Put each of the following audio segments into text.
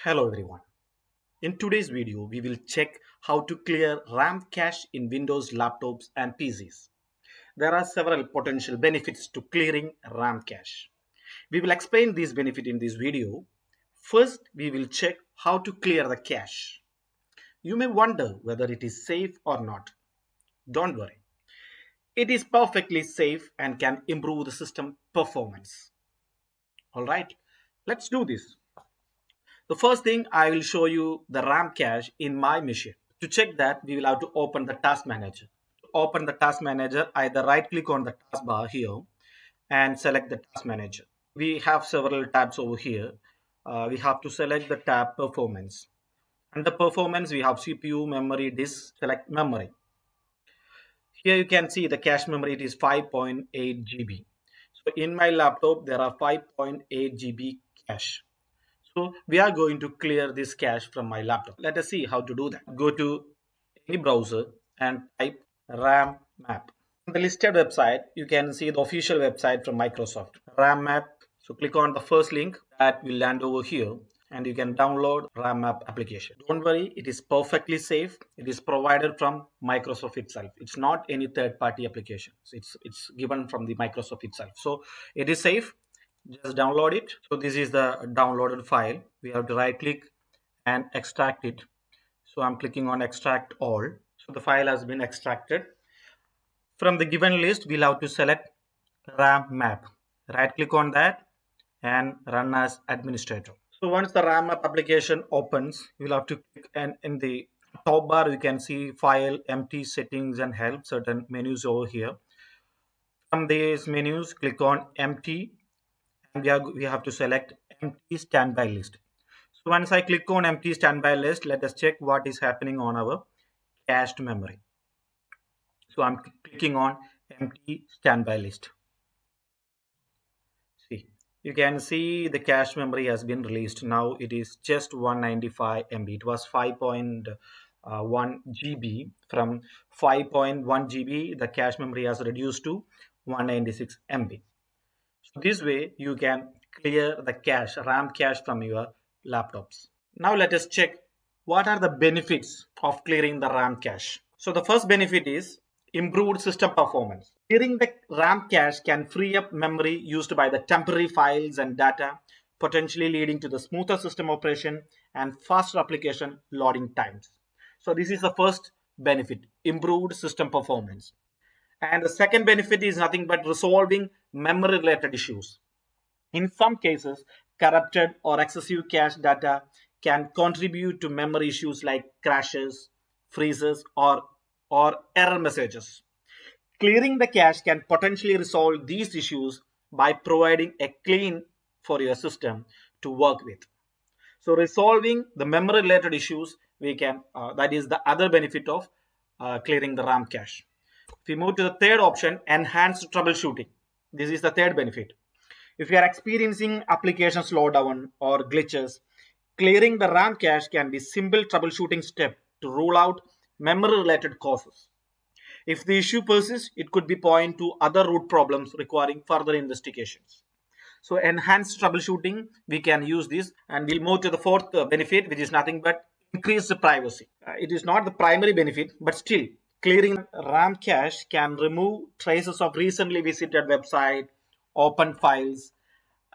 Hello everyone. In today's video, we will check how to clear RAM cache in Windows laptops and PCs. There are several potential benefits to clearing RAM cache. We will explain these benefits in this video. First, we will check how to clear the cache. You may wonder whether it is safe or not. Don't worry. It is perfectly safe and can improve the system performance. Alright, let's do this. The first thing I will show you the RAM cache in my machine. To check that, we will have to open the task manager. To open the task manager, either right click on the taskbar here and select the task manager. We have several tabs over here. We have to select the tab performance. Under performance, we have CPU, memory, disk, select memory. Here you can see the cache memory, it is 5.8 GB. So in my laptop, there are 5.8 GB cache. So we are going to clear this cache from my laptop. Let us see how to do that. Go to any browser and type RAM map. On the listed website, you can see the official website from Microsoft. RAM map. So click on the first link that will land over here and you can download RAM map application. Don't worry, it is perfectly safe. It is provided from Microsoft itself. It's not any third-party application. So it's given from the Microsoft itself. So it is safe. Just download it. So this is the downloaded file. We have to right click and extract it. So I'm clicking on extract all. So the file has been extracted. From the given list, we'll have to select RAM map. Right click on that and run as administrator. So once the RAM map application opens, you'll have to click, and in the top bar you can see file, empty, settings and help, certain menus over here. From these menus, click on empty and we have to select empty standby list. So once I click on empty standby list, let us check what is happening on our cached memory. So I'm clicking on empty standby list. See, you can see the cache memory has been released. Now it is just 195 MB. It was 5.1 GB. From 5.1 GB, the cache memory has reduced to 196 MB. So this way you can clear the cache, RAM cache from your laptops. Now let us check what are the benefits of clearing the RAM cache. So the first benefit is improved system performance. Clearing the RAM cache can free up memory used by the temporary files and data, potentially leading to the smoother system operation and faster application loading times. So this is the first benefit, improved system performance. And the second benefit is nothing but resolving memory related issues. In some cases, corrupted or excessive cache data can contribute to memory issues like crashes, freezes, or error messages. Clearing the cache can potentially resolve these issues by providing a clean for your system to work with. So resolving the memory related issues, we can that is the other benefit of clearing the RAM cache. If we move to the third option, enhanced troubleshooting. This is the third benefit. If you are experiencing application slowdown or glitches, clearing the RAM cache can be simple troubleshooting step to rule out memory related causes. If the issue persists, it could be point to other root problems requiring further investigations. So enhanced troubleshooting, we can use this, and we'll move to the fourth benefit, which is nothing but increased privacy. It is not the primary benefit, but still clearing RAM cache can remove traces of recently visited website, open files,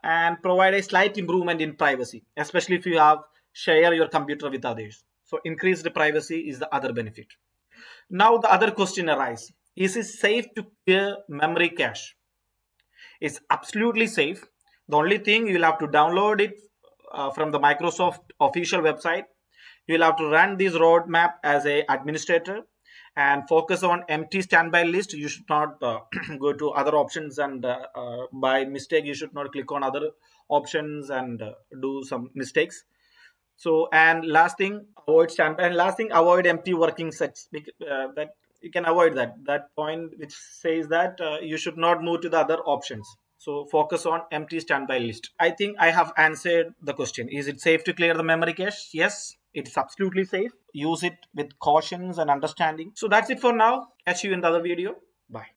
and provide a slight improvement in privacy, especially if you have share your computer with others. So increased privacy is the other benefit. Now the other question arises: is it safe to clear memory cache? It's absolutely safe. The only thing, you'll have to download it from the Microsoft official website. You'll have to run this roadmap as a administrator and focus on empty standby list. You should not go to other options and by mistake you should not click on other options and do some mistakes. So, and last thing, avoid standby, and last thing, avoid empty working sets. That you can avoid that point which says that you should not move to the other options. So focus on empty standby list. I think I have answered the question. Is it safe to clear the memory cache? Yes, it's absolutely safe. Use it with cautions and understanding. So that's it for now. Catch you in the other video. Bye.